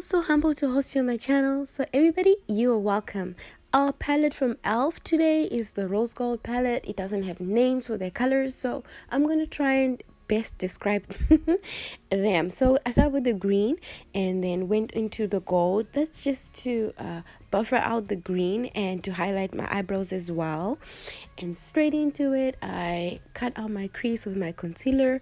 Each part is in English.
so humbled to host you on my channel. So everybody, you are welcome. Our palette from e.l.f. today is the rose gold palette. It doesn't have names for their colors, so I'm going to try and best describe them. So I started with the green and then went into the gold. That's just to buffer out the green and to highlight my eyebrows as well. And straight into it, I cut out my crease with my concealer.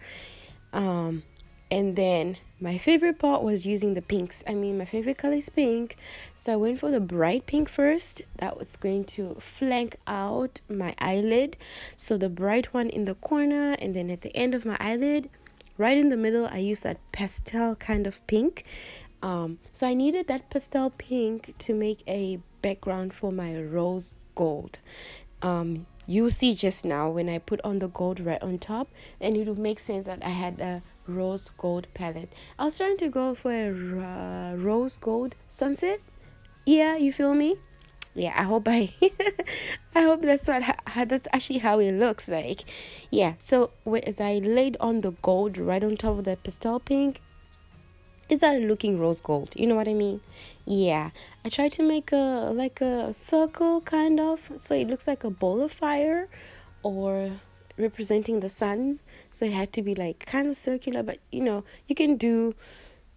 And then my favorite part was using the pinks. I mean, my favorite color is pink. So I went for the bright pink first. That was going to flank out my eyelid. So the bright one in the corner, and then at the end of my eyelid, right in the middle, I used that pastel kind of pink. So I needed that pastel pink to make a background for my rose gold. You'll see just now when I put on the gold right on top, and it will make sense that I had a rose gold palette. I was trying to go for a rose gold sunset. Yeah, you feel me? Yeah, I hope I hope that's that's actually how it looks like. Yeah, so as I laid on the gold right on top of the pastel pink, it started looking rose gold. You know what I mean? Yeah, I tried to make a circle kind of, so it looks like a ball of fire or representing the sun. So it had to be like kind of circular, but you can do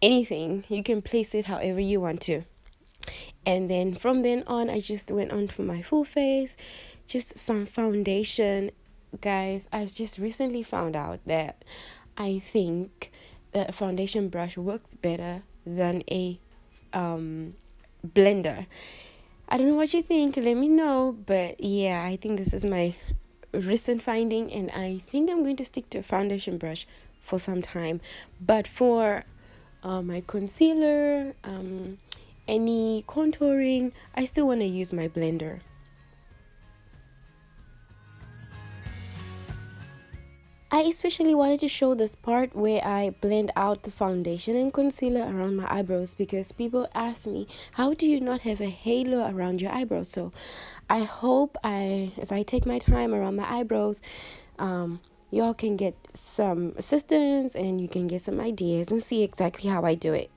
anything. You can place it however you want to. And then from then on, I just went on for my full face, just some foundation. Guys, I just recently found out that I think a foundation brush works better than a blender. I don't know what you think, let me know, but yeah, I think this is my recent finding, and I think I'm going to stick to a foundation brush for some time. But for my concealer, any contouring, I still want to use my blender. I especially wanted to show this part where I blend out the foundation and concealer around my eyebrows, because people ask me, how do you not have a halo around your eyebrows? So I hope as I take my time around my eyebrows, y'all can get some assistance and you can get some ideas and see exactly how I do it.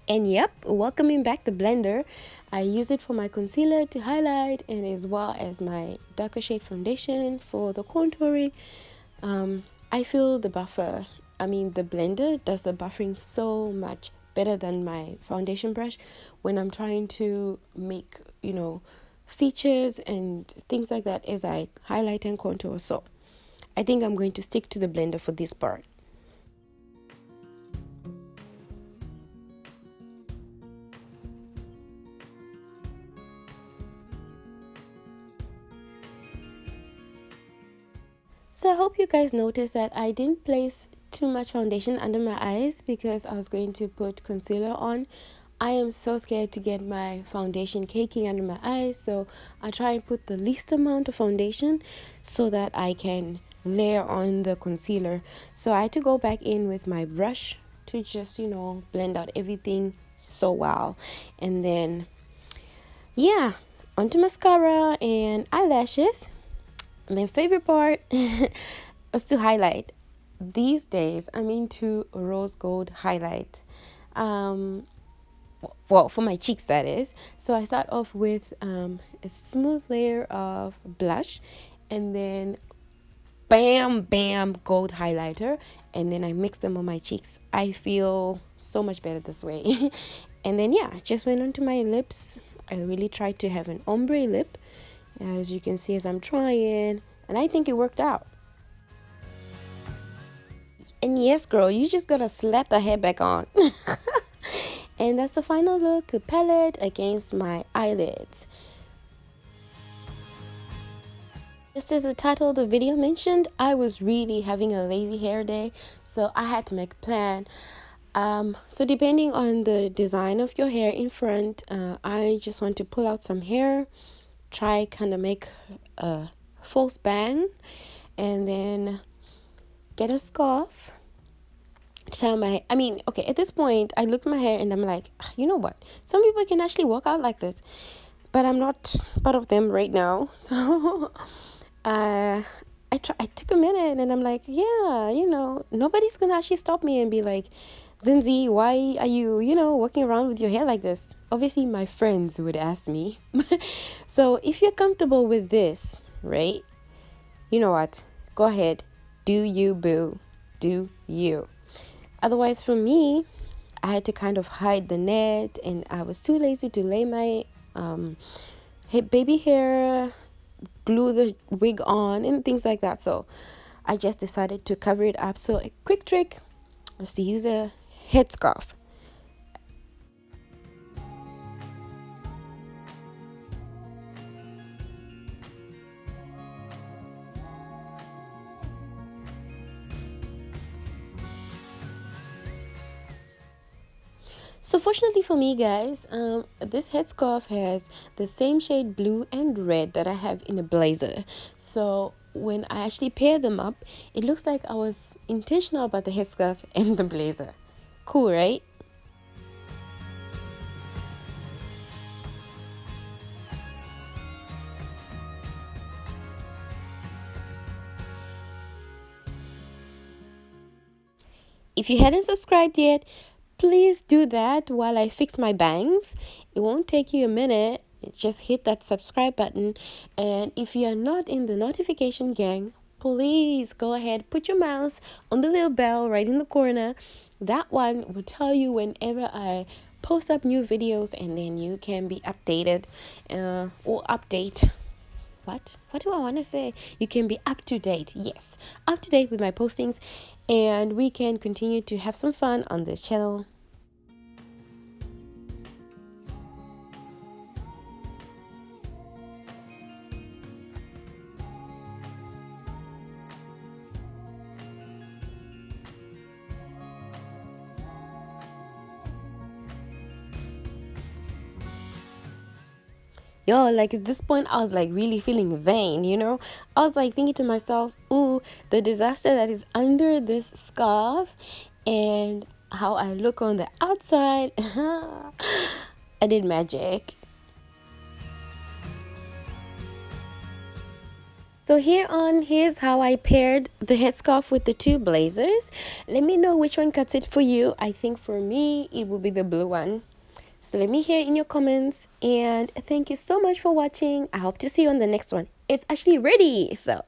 And yep, welcoming back the blender. I use it for my concealer to highlight, and as well as my darker shade foundation for the contouring. I feel the blender does the buffering so much better than my foundation brush when I'm trying to make, features and things like that as I highlight and contour. So I think I'm going to stick to the blender for this part. So I hope you guys noticed that I didn't place too much foundation under my eyes because I was going to put concealer on. I am so scared to get my foundation caking under my eyes, so I try and put the least amount of foundation so that I can layer on the concealer. So I had to go back in with my brush to just, blend out everything so well. And then, yeah, onto mascara and eyelashes. My favorite part was to highlight. These days, I'm into rose gold highlight. Well, for my cheeks, that is. So I start off with a smooth layer of blush, and then bam, bam, gold highlighter, and then I mix them on my cheeks. I feel so much better this way. And then, yeah, just went onto my lips. I really tried to have an ombre lip, as you can see as I'm trying, and I think it worked out. And yes, girl, you just gotta slap the hair back on. And that's the final look, the palette against my eyelids. Just as the title of the video mentioned, I was really having a lazy hair day, so I had to make a plan. So depending on the design of your hair in front, I just want to pull out some hair, try kind of make a false bang, and then get a scarf. Tie my, I mean, okay, at this point, I look at my hair and I'm like, "Ah, you know what? Some people can actually walk out like this, but I'm not part of them right now." So, I took a minute and I'm like, yeah, nobody's gonna actually stop me and be like, Zinzi, why are you, walking around with your hair like this? Obviously, my friends would ask me. So, if you're comfortable with this, right? You know what? Go ahead. Do you, boo. Do you. Otherwise, for me, I had to kind of hide the net, and I was too lazy to lay my baby hair, glue the wig on, and things like that. So I just decided to cover it up. So a quick trick was to use a headscarf. So fortunately for me, guys, this headscarf has the same shade blue and red that I have in a blazer. So when I actually pair them up, it looks like I was intentional about the headscarf and the blazer. Cool, right? If you hadn't subscribed yet, please do that while I fix my bangs. It won't take you a minute. Just hit that subscribe button. And if you are not in the notification gang, please go ahead, put your mouse on the little bell right in the corner. That one will tell you whenever I post up new videos, and then you can be updated or update. What do I want to say? You can be up to date. Yes, up to date with my postings, and we can continue to have some fun on this channel. Yo, like at this point, I was like really feeling vain. I was like thinking to myself, ooh, the disaster that is under this scarf and how I look on the outside. I did magic. So here's how I paired the headscarf with the two blazers. Let me know which one cuts it for you. I think for me, it will be the blue one. So let me hear in your comments, and thank you so much for watching. I hope to see you on the next one. It's actually ready. So